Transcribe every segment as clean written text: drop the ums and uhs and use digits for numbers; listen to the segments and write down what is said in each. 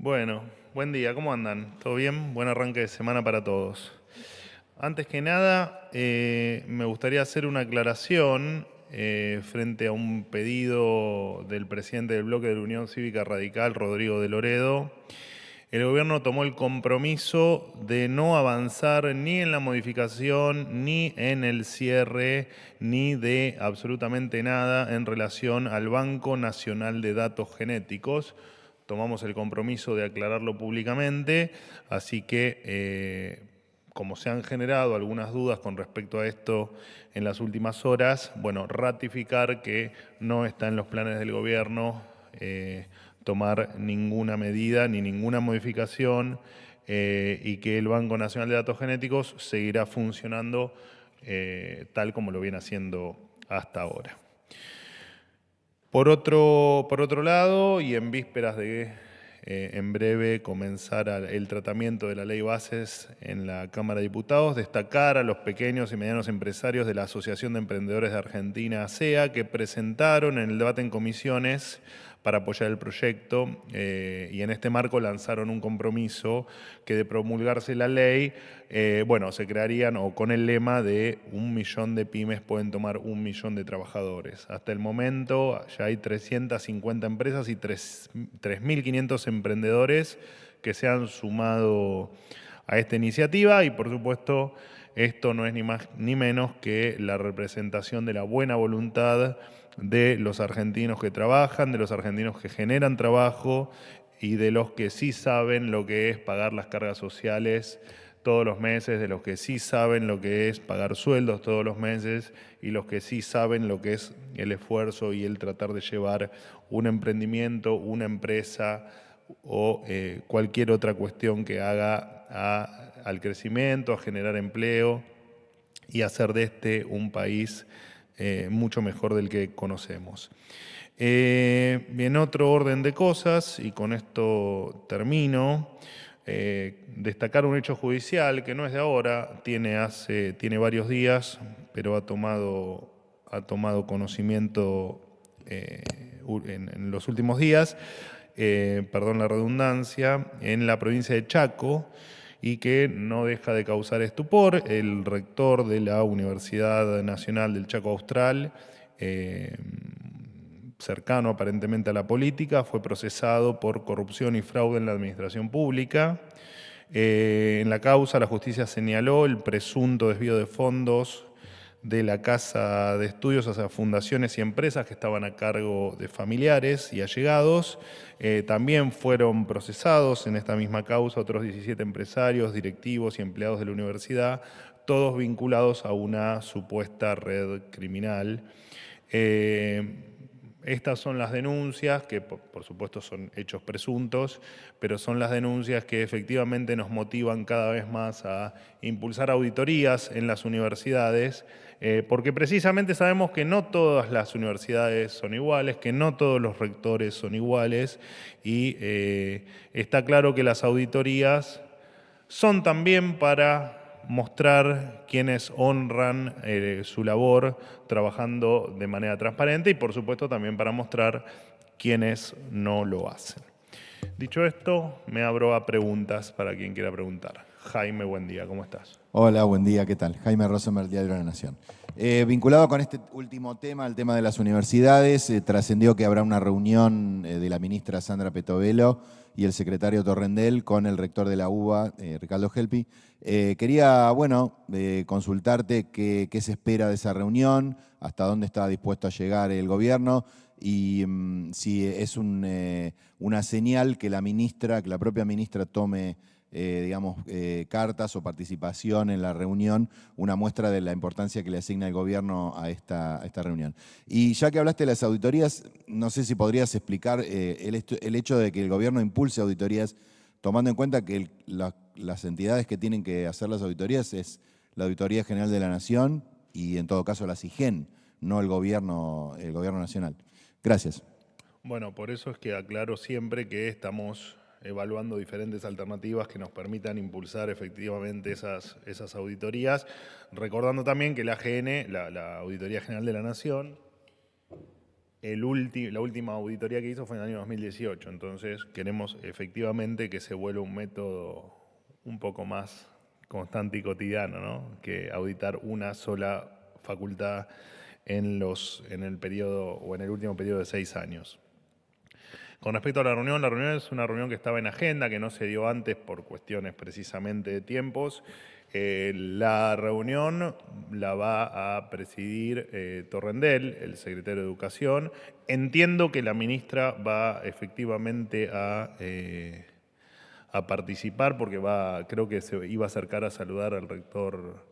Bueno, buen día, ¿cómo andan? ¿Todo bien? Buen arranque de semana para todos. Antes que nada, me gustaría hacer una aclaración frente a un pedido del presidente del bloque de la Unión Cívica Radical, Rodrigo de Loredo. El gobierno tomó el compromiso de no avanzar ni en la modificación, ni en el cierre, ni de absolutamente nada en relación al Banco Nacional de Datos Genéticos. Tomamos el compromiso de aclararlo públicamente, así que como se han generado algunas dudas con respecto a esto en las últimas horas, bueno, ratificar que no está en los planes del gobierno tomar ninguna medida ni ninguna modificación y que el Banco Nacional de Datos Genéticos seguirá funcionando tal como lo viene haciendo hasta ahora. Por otro lado, y en vísperas de en breve comenzar el tratamiento de la ley bases en la Cámara de Diputados, destacar a los pequeños y medianos empresarios de la Asociación de Emprendedores de Argentina, ASEA, que presentaron en el debate en comisiones para apoyar el proyecto y en este marco lanzaron un compromiso que de promulgarse la ley, se crearían o con el lema de 1 millón de pymes pueden tomar 1 millón de trabajadores. Hasta el momento ya hay 350 empresas y 3.500 emprendedores que se han sumado a esta iniciativa y por supuesto esto no es ni más ni menos que la representación de la buena voluntad de los argentinos que trabajan, de los argentinos que generan trabajo y de los que sí saben lo que es pagar las cargas sociales todos los meses, de los que sí saben lo que es pagar sueldos todos los meses y los que sí saben lo que es el esfuerzo y el tratar de llevar un emprendimiento, una empresa o cualquier otra cuestión que haga al crecimiento, a generar empleo y hacer de este un país mucho mejor del que conocemos. En otro orden de cosas, y con esto termino, destacar un hecho judicial que no es de ahora, tiene varios días, pero ha tomado conocimiento en los últimos días, perdón la redundancia, en la provincia de Chaco, y que no deja de causar estupor. El rector de la Universidad Nacional del Chaco Austral, cercano aparentemente a la política, fue procesado por corrupción y fraude en la administración pública. En la causa, la justicia señaló el presunto desvío de fondos de la Casa de Estudios hacia fundaciones y empresas que estaban a cargo de familiares y allegados. También fueron procesados en esta misma causa otros 17 empresarios, directivos y empleados de la universidad, todos vinculados a una supuesta red criminal. Estas son las denuncias, que por supuesto son hechos presuntos, pero son las denuncias que efectivamente nos motivan cada vez más a impulsar auditorías en las universidades, porque precisamente sabemos que no todas las universidades son iguales, que no todos los rectores son iguales, y está claro que las auditorías son también para mostrar quienes honran su labor trabajando de manera transparente y por supuesto también para mostrar quienes no lo hacen. Dicho esto, me abro a preguntas para quien quiera preguntar. Jaime, buen día, ¿cómo estás? Hola, buen día, ¿qué tal? Jaime Rosenberg, Diario de la Nación. Vinculado con este último tema, el tema de las universidades, trascendió que habrá una reunión de la ministra Sandra Petovelo y el secretario Torrendel con el rector de la UBA, Ricardo Gelpi. Quería, consultarte qué se espera de esa reunión, hasta dónde está dispuesto a llegar el gobierno y si es una señal que la propia ministra tome cartas o participación en la reunión, una muestra de la importancia que le asigna el gobierno a esta reunión. Y ya que hablaste de las auditorías, no sé si podrías explicar el hecho de que el gobierno impulse auditorías, tomando en cuenta que las entidades que tienen que hacer las auditorías es la Auditoría General de la Nación y en todo caso la SIGEN, no el gobierno nacional. Gracias. Bueno, por eso es que aclaro siempre que estamos evaluando diferentes alternativas que nos permitan impulsar efectivamente esas auditorías, recordando también que la AGN, la Auditoría General de la Nación, la última auditoría que hizo fue en el año 2018, entonces queremos efectivamente que se vuelva un método un poco más constante y cotidiano, ¿no? Que auditar una sola facultad en el periodo o en el último periodo de 6 años. Con respecto a la reunión es una reunión que estaba en agenda, que no se dio antes por cuestiones precisamente de tiempos. La reunión la va a presidir Torrendel, el secretario de Educación. Entiendo que la ministra va efectivamente a participar porque creo que se iba a acercar a saludar al rector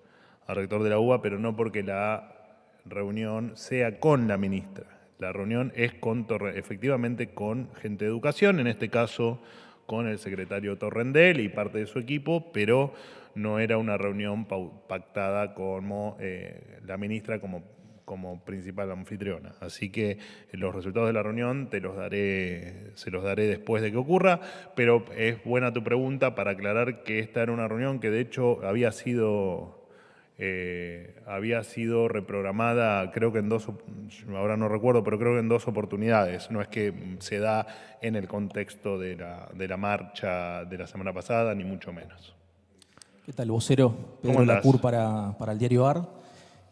de la UBA, pero no porque la reunión sea con la ministra. La reunión es efectivamente con gente de educación, en este caso con el secretario Torrendel y parte de su equipo, pero no era una reunión pactada como la ministra como principal anfitriona. Así que los resultados de la reunión se los daré después de que ocurra, pero es buena tu pregunta para aclarar que esta era una reunión que de hecho había sido reprogramada, creo que ahora no recuerdo, pero creo que en 2 oportunidades. No es que se da en el contexto de la marcha de la semana pasada, ni mucho menos. ¿Qué tal, vocero? ¿Cómo Pedro andás? Lacur para el diario AR.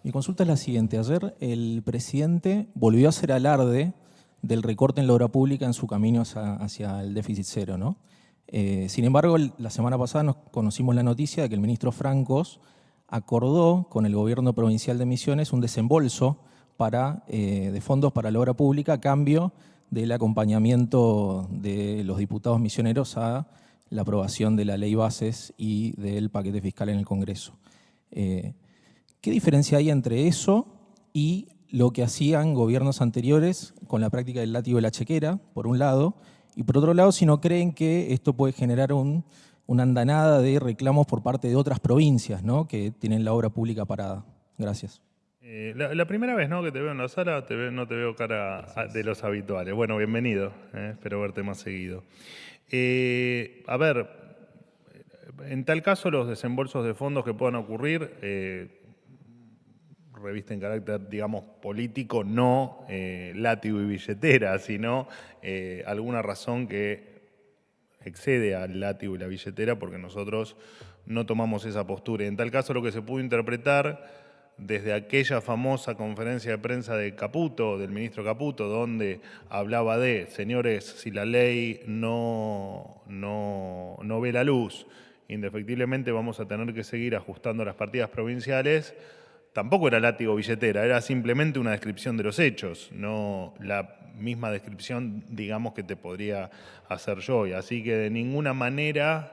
Mi consulta es la siguiente. Ayer el presidente volvió a hacer alarde del recorte en la obra pública en su camino hacia el déficit cero, ¿no? Sin embargo, la semana pasada nos conocimos la noticia de que el ministro Francos acordó con el gobierno provincial de Misiones un desembolso de fondos para la obra pública a cambio del acompañamiento de los diputados misioneros a la aprobación de la ley bases y del paquete fiscal en el Congreso. ¿Qué diferencia hay entre eso y lo que hacían gobiernos anteriores con la práctica del látigo de la chequera, por un lado, y por otro lado, si no creen que esto puede generar una andanada de reclamos por parte de otras provincias, ¿no?, que tienen la obra pública parada? Gracias. La primera vez, ¿no?, que te veo en la sala, no te veo cara de los habituales. Bueno, bienvenido, espero verte más seguido. A ver, en tal caso los desembolsos de fondos que puedan ocurrir revisten carácter, digamos, político, no látigo y billetera, sino alguna razón que excede al látigo y la billetera, porque nosotros no tomamos esa postura. Y en tal caso lo que se pudo interpretar desde aquella famosa conferencia de prensa de Caputo, del ministro Caputo, donde hablaba de, señores, si la ley no ve la luz, indefectiblemente vamos a tener que seguir ajustando las partidas provinciales. Tampoco era látigo billetera, era simplemente una descripción de los hechos, no la misma descripción, digamos, que te podría hacer yo. Y así que de ninguna manera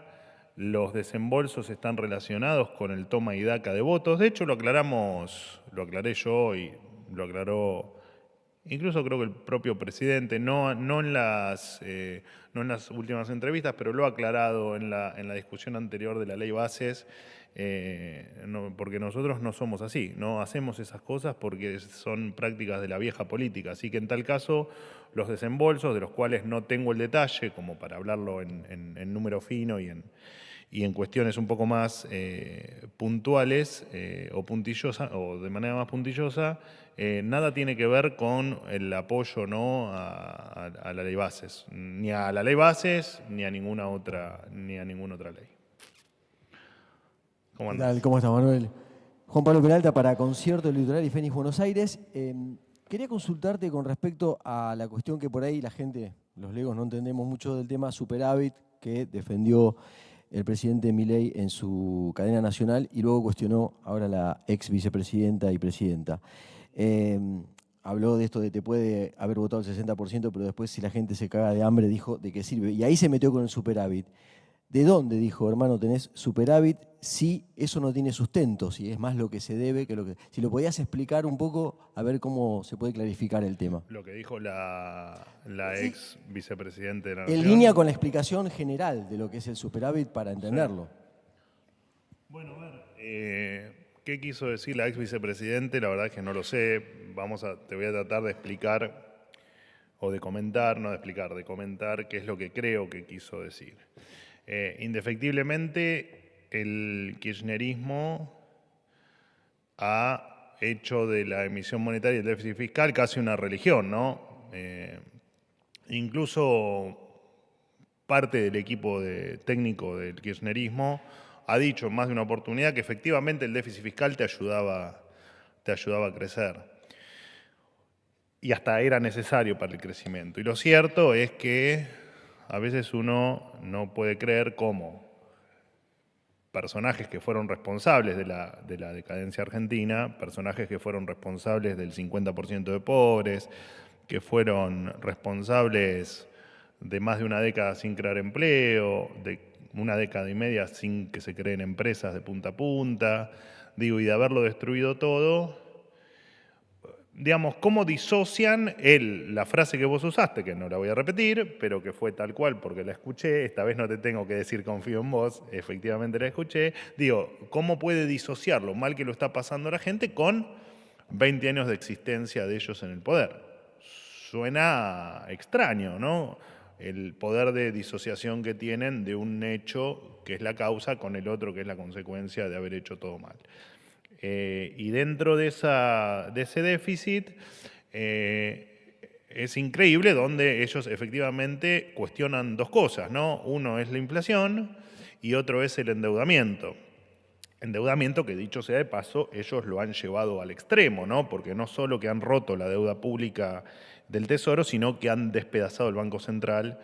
los desembolsos están relacionados con el toma y daca de votos. De hecho, lo aclaré yo y lo aclaró incluso creo que el propio presidente, no en las últimas entrevistas, pero lo ha aclarado en la discusión anterior de la ley bases, porque nosotros no somos así, no hacemos esas cosas porque son prácticas de la vieja política. Así que en tal caso, los desembolsos, de los cuales no tengo el detalle, como para hablarlo en número fino y en cuestiones un poco más puntuales o puntillosa, o de manera más puntillosa, nada tiene que ver con el apoyo no a la ley bases, ni a la ley bases ni a ninguna otra ley. ¿Cómo ¿Qué andás? tal? ¿Cómo estás, Manuel? Juan Pablo Peralta para Concierto del Litoral y Fénix Buenos Aires. Quería consultarte con respecto a la cuestión que por ahí la gente, los legos, no entendemos mucho del tema superávit que defendió el presidente Milei en su cadena nacional y luego cuestionó ahora la ex vicepresidenta y presidenta. Habló de esto de te puede haber votado el 60%, pero después si la gente se caga de hambre dijo de qué sirve. Y ahí se metió con el superávit. ¿De dónde, dijo, hermano, tenés superávit si eso no tiene sustento, si es más lo que se debe que lo que... Si lo podías explicar un poco, a ver cómo se puede clarificar el tema. Lo que dijo la ex vicepresidenta de la En Nación. línea con la explicación general de lo que es el superávit para entenderlo. Bueno, a ver, ¿qué quiso decir la ex vicepresidente? La verdad es que no lo sé. Te voy a tratar de explicar, o de comentar, no de explicar, de comentar qué es lo que creo que quiso decir. Indefectiblemente, el kirchnerismo ha hecho de la emisión monetaria y el déficit fiscal casi una religión, ¿no? Incluso parte del equipo técnico del kirchnerismo ha dicho en más de una oportunidad que efectivamente el déficit fiscal te ayudaba a crecer. Y hasta era necesario para el crecimiento. Y lo cierto es que a veces uno no puede creer cómo personajes que fueron responsables de la decadencia argentina, personajes que fueron responsables del 50% de pobres, que fueron responsables de más de una década sin crear empleo, de una década y media sin que se creen empresas de punta a punta, y de haberlo destruido todo, digamos, cómo disocian la frase que vos usaste, que no la voy a repetir, pero que fue tal cual porque la escuché, esta vez no te tengo que decir confío en vos, efectivamente la escuché, ¿cómo puede disociar lo mal que lo está pasando a la gente con 20 años de existencia de ellos en el poder? Suena extraño, ¿no? El poder de disociación que tienen de un hecho que es la causa con el otro que es la consecuencia de haber hecho todo mal. Y dentro de ese déficit es increíble donde ellos efectivamente cuestionan dos cosas, ¿no? Uno es la inflación y otro es el endeudamiento. Endeudamiento que, dicho sea de paso, ellos lo han llevado al extremo, ¿no? Porque no solo que han roto la deuda pública del Tesoro, sino que han despedazado el Banco Central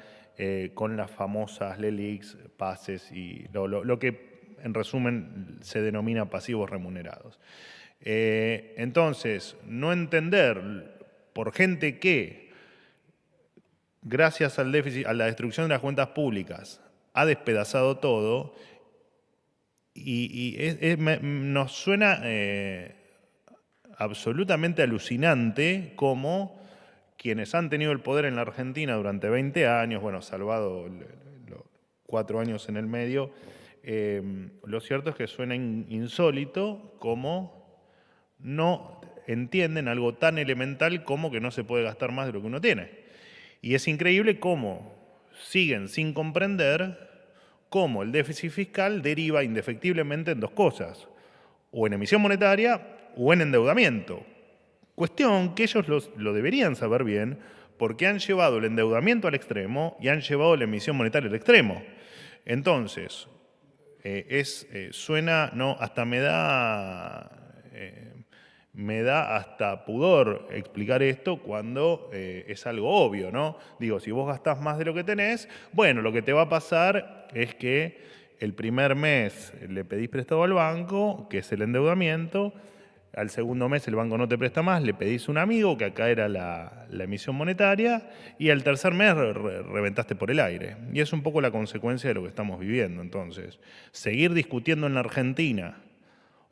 con las famosas LELIQs, PASES y lo que en resumen se denomina pasivos remunerados. Entonces, no entender por gente que, gracias al déficit, a la destrucción de las cuentas públicas, ha despedazado todo, nos suena absolutamente alucinante cómo quienes han tenido el poder en la Argentina durante 20 años, bueno, salvado los 4 años en el medio, lo cierto es que suena insólito cómo no entienden algo tan elemental como que no se puede gastar más de lo que uno tiene. Y es increíble cómo siguen sin comprender cómo el déficit fiscal deriva indefectiblemente en dos cosas, o en emisión monetaria o en endeudamiento. Cuestión que ellos lo deberían saber bien porque han llevado el endeudamiento al extremo y han llevado la emisión monetaria al extremo. Entonces, suena, no, hasta me da hasta pudor explicar esto cuando es algo obvio, ¿no? Digo, si vos gastás más de lo que tenés, bueno, lo que te va a pasar es que el primer mes le pedís prestado al banco, que es el endeudamiento, al segundo mes el banco no te presta más, le pedís un amigo, que acá era la emisión monetaria, y al tercer mes reventaste por el aire. Y es un poco la consecuencia de lo que estamos viviendo. Entonces, seguir discutiendo en la Argentina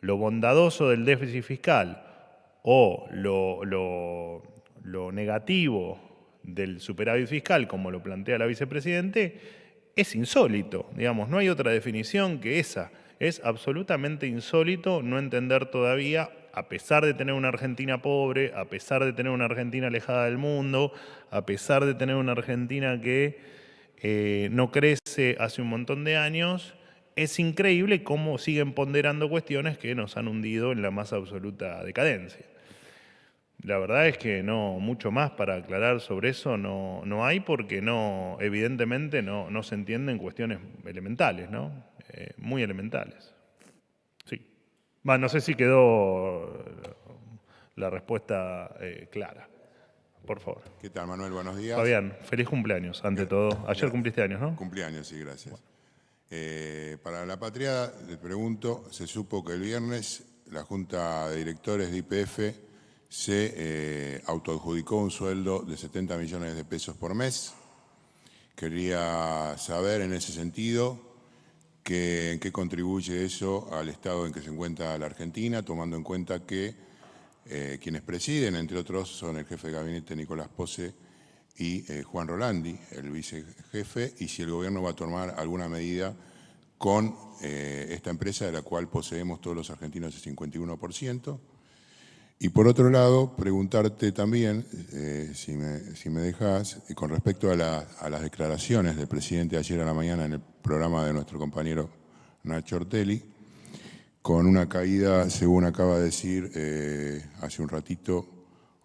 lo bondadoso del déficit fiscal o lo negativo del superávit fiscal, como lo plantea la vicepresidente, es insólito. Digamos, no hay otra definición que esa. Es absolutamente insólito no entender todavía, a pesar de tener una Argentina pobre, a pesar de tener una Argentina alejada del mundo, a pesar de tener una Argentina que no crece hace un montón de años, es increíble cómo siguen ponderando cuestiones que nos han hundido en la más absoluta decadencia. La verdad es que no, mucho más para aclarar sobre eso no hay, porque evidentemente no se entienden cuestiones elementales, ¿no? Muy elementales. Sí. No sé si quedó la respuesta clara. Por favor. ¿Qué tal, Manuel? Buenos días. Fabián, feliz cumpleaños, ante todo. Ayer cumpliste años, ¿no? Cumpleaños, sí, gracias. Para la patria, le pregunto, se supo que el viernes la Junta de Directores de YPF se autoadjudicó un sueldo de 70 millones de pesos por mes. Quería saber en ese sentido en qué contribuye eso al estado en que se encuentra la Argentina, tomando en cuenta que quienes presiden, entre otros, son el jefe de gabinete Nicolás Pose y Juan Rolandi, el vicejefe, y si el gobierno va a tomar alguna medida con esta empresa de la cual poseemos todos los argentinos el 51%. Y por otro lado, preguntarte también, si me dejas, con respecto a las declaraciones del presidente ayer a la mañana en el programa de nuestro compañero Nacho Ortelli, con una caída, según acaba de decir hace un ratito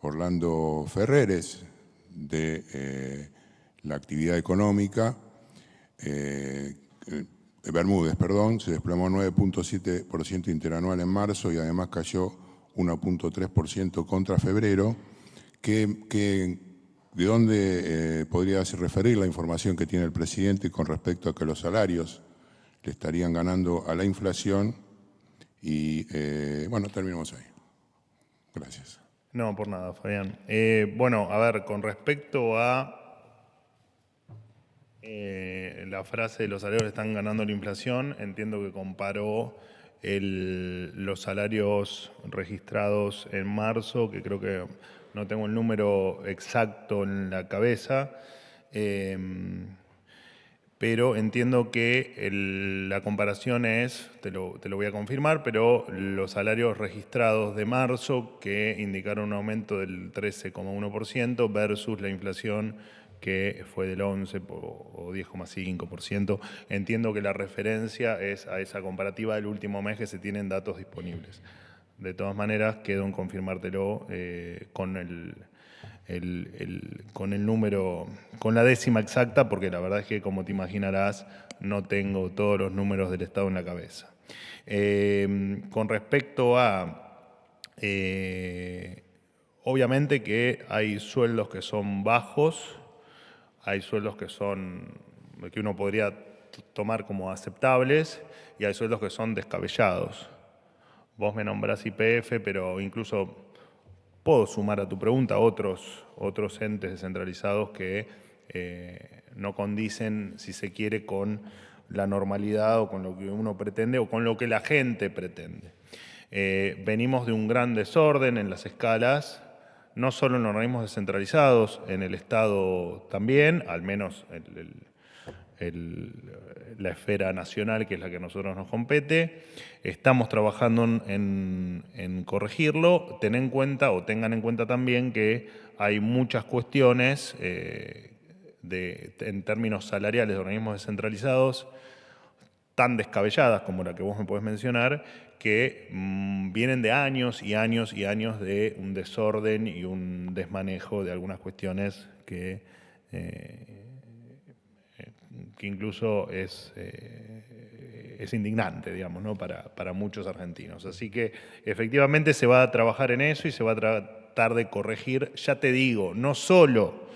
Orlando Ferreres, de la actividad económica. Bermúdez, se desplomó 9.7% interanual en marzo y además cayó 1.3% contra febrero. ¿De dónde podría referir la información que tiene el presidente con respecto a que los salarios le estarían ganando a la inflación? Y bueno, terminamos ahí. Gracias. No, por nada, Fabián. Bueno, a ver, con respecto a la frase de los salarios están ganando la inflación, entiendo que comparó los salarios registrados en marzo, que creo que no tengo el número exacto en la cabeza, pero entiendo que la comparación es, te lo voy a confirmar, pero los salarios registrados de marzo que indicaron un aumento del 13,1% versus la inflación que fue del 11 o 10,5%. Entiendo que la referencia es a esa comparativa del último mes que se tienen datos disponibles. De todas maneras, quedo en confirmártelo con el número, con la décima exacta, porque la verdad es que, como te imaginarás, no tengo todos los números del Estado en la cabeza. Con respecto a, obviamente que hay sueldos que son bajos, hay sueldos que uno podría tomar como aceptables y hay sueldos que son descabellados. Vos me nombrás YPF, pero incluso puedo sumar a tu pregunta otros entes descentralizados que no condicen, si se quiere, con la normalidad o con lo que uno pretende o con lo que la gente pretende. Venimos de un gran desorden en las escalas, no solo en los organismos descentralizados, en el Estado también, al menos la esfera nacional, que es la que a nosotros nos compete. Estamos trabajando en corregirlo. Tengan en cuenta también que hay muchas cuestiones en términos salariales de organismos descentralizados tan descabelladas como la que vos me podés mencionar, que vienen de años y años y años de un desorden y un desmanejo de algunas cuestiones que incluso es indignante, digamos, ¿no? para muchos argentinos. Así que efectivamente se va a trabajar en eso y se va a tratar de corregir, ya te digo, no solo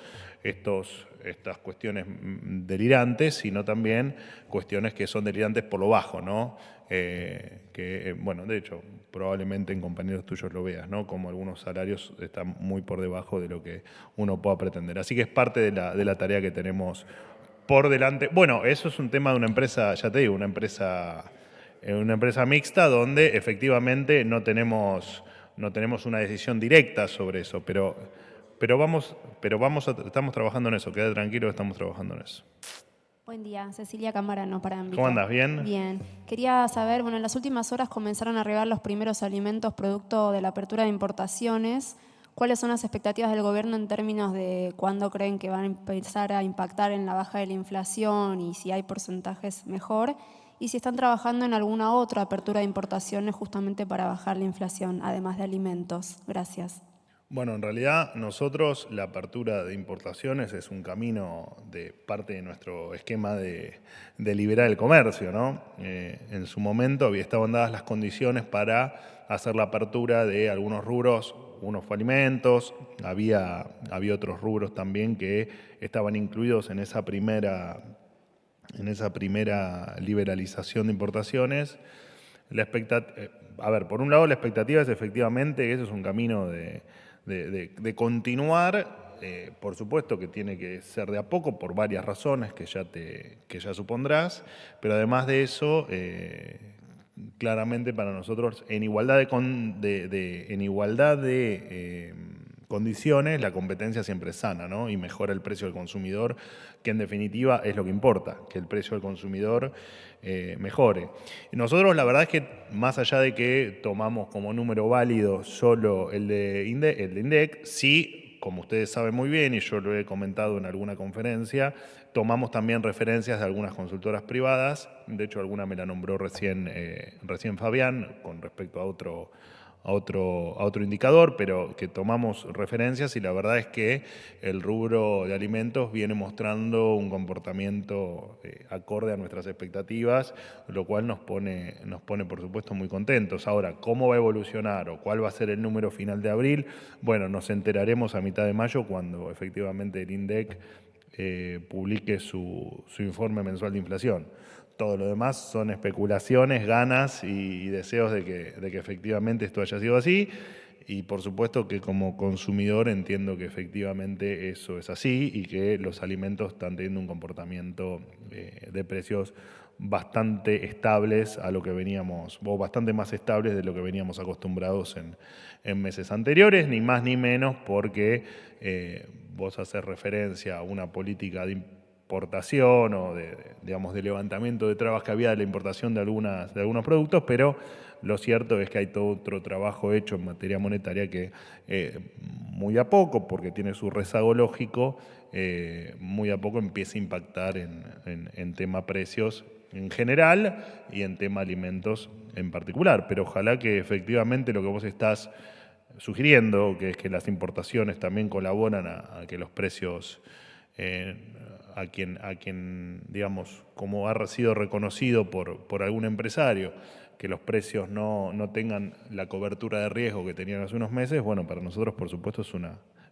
estas cuestiones delirantes, sino también cuestiones que son delirantes por lo bajo, ¿no? Bueno, de hecho, probablemente en compañeros tuyos lo veas, ¿no? Como algunos salarios están muy por debajo de lo que uno pueda pretender. Así que es parte de la tarea que tenemos por delante. Bueno, eso es un tema de una empresa, ya te digo, una empresa mixta donde efectivamente no tenemos una decisión directa sobre eso, pero estamos trabajando en eso, queda tranquilo, estamos trabajando en eso. Buen día, Cecilia Camarano para Ámbito. ¿Cómo andas? ¿Bien? Bien. Quería saber, bueno, en las últimas horas comenzaron a arribar los primeros alimentos producto de la apertura de importaciones. ¿Cuáles son las expectativas del gobierno en términos de cuándo creen que van a empezar a impactar en la baja de la inflación y si hay porcentajes mejor? Y si están trabajando en alguna otra apertura de importaciones justamente para bajar la inflación, además de alimentos. Gracias. Bueno, en realidad nosotros la apertura de importaciones es un camino de parte de nuestro esquema de liberar el comercio, ¿no? En su momento estaban dadas las condiciones para hacer la apertura de algunos rubros. Uno fue alimentos, había otros rubros también que estaban incluidos en esa primera liberalización de importaciones. Por un lado la expectativa es efectivamente que ese es un camino de continuar, por supuesto que tiene que ser de a poco por varias razones que ya supondrás, pero además de eso, claramente para nosotros en igualdad de condiciones la competencia siempre es sana, ¿no? Y mejora el precio del consumidor, que en definitiva es lo que importa, que el precio del consumidor mejore. Nosotros la verdad es que más allá de que tomamos como número válido solo el de INDEC, sí, como ustedes saben muy bien y yo lo he comentado en alguna conferencia, tomamos también referencias de algunas consultoras privadas, de hecho alguna me la nombró recién Fabián con respecto a otro indicador, pero que tomamos referencias y la verdad es que el rubro de alimentos viene mostrando un comportamiento acorde a nuestras expectativas, lo cual nos pone por supuesto muy contentos. Ahora, ¿cómo va a evolucionar o cuál va a ser el número final de abril? Bueno, nos enteraremos a mitad de mayo cuando efectivamente el INDEC publique su informe mensual de inflación. Todo lo demás son especulaciones, ganas y deseos de que efectivamente esto haya sido así. Y por supuesto que como consumidor entiendo que efectivamente eso es así y que los alimentos están teniendo un comportamiento de precios bastante estables a lo que veníamos, o bastante más estables de lo que veníamos acostumbrados en meses anteriores, ni más ni menos porque vos haces referencia a una política de importación o de levantamiento de trabas que había de la importación de algunos productos, pero lo cierto es que hay todo otro trabajo hecho en materia monetaria que muy a poco, porque tiene su rezago lógico, muy a poco empieza a impactar en tema precios en general y en tema alimentos en particular. Pero ojalá que efectivamente lo que vos estás sugiriendo, que es que las importaciones también colaboran a que los precios, a quien, digamos, como ha sido reconocido por algún empresario, que los precios no tengan la cobertura de riesgo que tenían hace unos meses, bueno, para nosotros, por supuesto,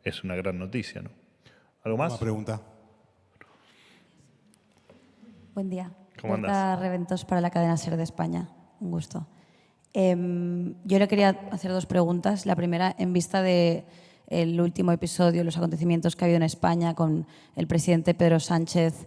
es una gran noticia, ¿no? ¿Algo más? Una pregunta. Buen día. ¿Cómo andás? Berta Reventos para la cadena SER de España. Un gusto. Yo le quería hacer dos preguntas. La primera, en vista del último episodio, los acontecimientos que ha habido en España con el presidente Pedro Sánchez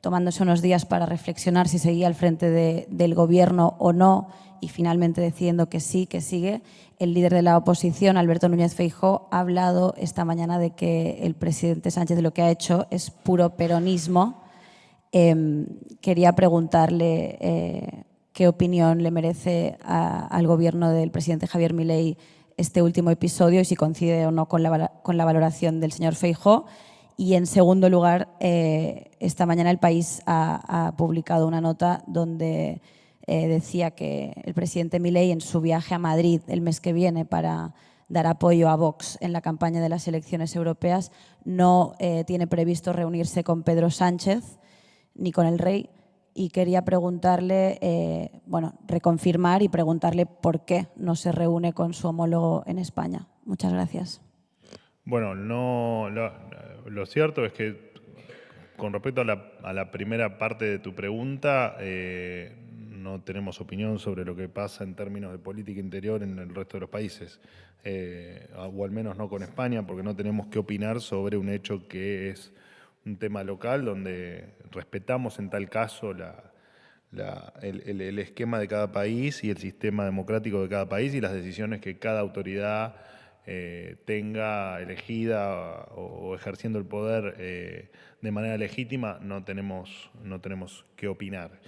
tomándose unos días para reflexionar si seguía al frente del gobierno o no y finalmente decidiendo que sí, que sigue. El líder de la oposición, Alberto Núñez Feijóo, ha hablado esta mañana de que el presidente Sánchez lo que ha hecho es puro peronismo. Quería preguntarle qué opinión le merece al gobierno del presidente Javier Milei este último episodio y si coincide o no con la valoración del señor Feijóo. Y en segundo lugar, esta mañana El País ha publicado una nota donde decía que el presidente Milei, en su viaje a Madrid el mes que viene para dar apoyo a Vox en la campaña de las elecciones europeas, no tiene previsto reunirse con Pedro Sánchez ni con el rey. Y quería preguntarle, reconfirmar y preguntarle por qué no se reúne con su homólogo en España. Muchas gracias. Bueno, lo cierto es que con respecto a la primera parte de tu pregunta, no tenemos opinión sobre lo que pasa en términos de política interior en el resto de los países, o al menos no con España, porque no tenemos que opinar sobre un hecho que es un tema local donde respetamos en tal caso el esquema de cada país y el sistema democrático de cada país y las decisiones que cada autoridad tenga elegida o ejerciendo el poder de manera legítima, no tenemos que opinar.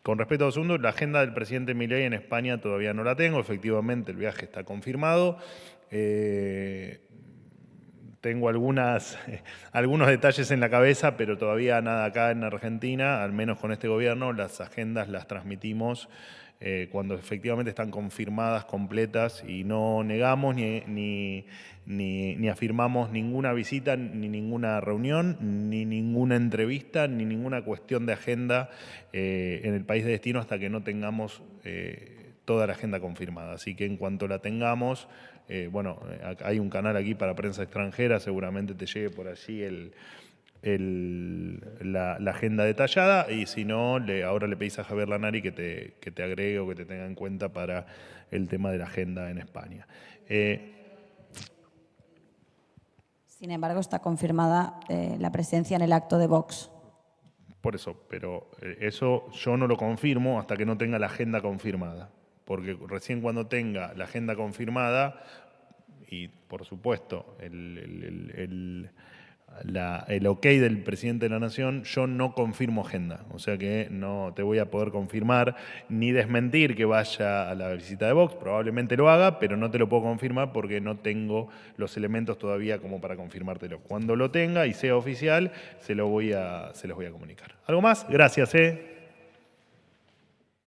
Con respecto a segundo, la agenda del presidente Milei en España todavía no la tengo. Efectivamente, el viaje está confirmado. Tengo algunos detalles en la cabeza, pero todavía nada acá en Argentina, al menos con este gobierno. Las agendas las transmitimos cuando efectivamente están confirmadas, completas, y no negamos ni afirmamos ninguna visita, ni ninguna reunión, ni ninguna entrevista, ni ninguna cuestión de agenda en el país de destino hasta que no tengamos toda la agenda confirmada. Así que en cuanto la tengamos, hay un canal aquí para prensa extranjera, seguramente te llegue por allí la agenda detallada, y si no, ahora le pedís a Javier Lanari que te agregue o que te tenga en cuenta para el tema de la agenda en España. Sin embargo, está confirmada la presencia en el acto de Vox. Por eso, pero eso yo no lo confirmo hasta que no tenga la agenda confirmada. Porque recién cuando tenga la agenda confirmada, y por supuesto el ok del presidente de la Nación, yo no confirmo agenda. O sea que no te voy a poder confirmar ni desmentir que vaya a la visita de Vox. Probablemente lo haga, pero no te lo puedo confirmar porque no tengo los elementos todavía como para confirmártelo. Cuando lo tenga y sea oficial, se los voy a comunicar. ¿Algo más? Gracias.